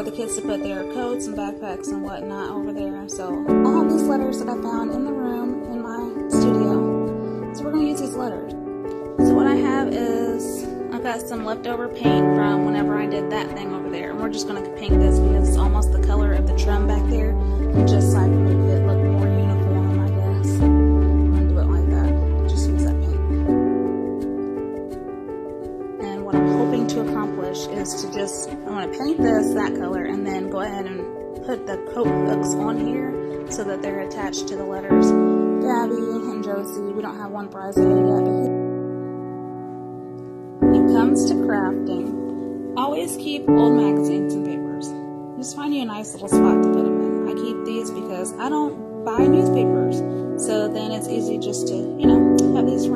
the kids to put their coats and backpacks and whatnot over there. So all of these letters that I found in the room in my studio. So we're going to use these letters. So what I have is, I've got some leftover paint from whenever I did that thing over there. And we're just going to paint this because it's almost the color of the trim back there. And just so I can make it look more uniform, I guess. I'm going to do it like that. Just use that paint. And what I'm hoping to accomplish is to just, I want to paint this that color and then go ahead and put the coat hooks on here so that they're attached to the letters. Gabby and Josie, we don't have one bridesmaid yet, but when it comes to crafting, always keep old magazines and papers. Just find you a nice little spot to put them in. I keep these because I don't buy newspapers, so then it's easy just to, have these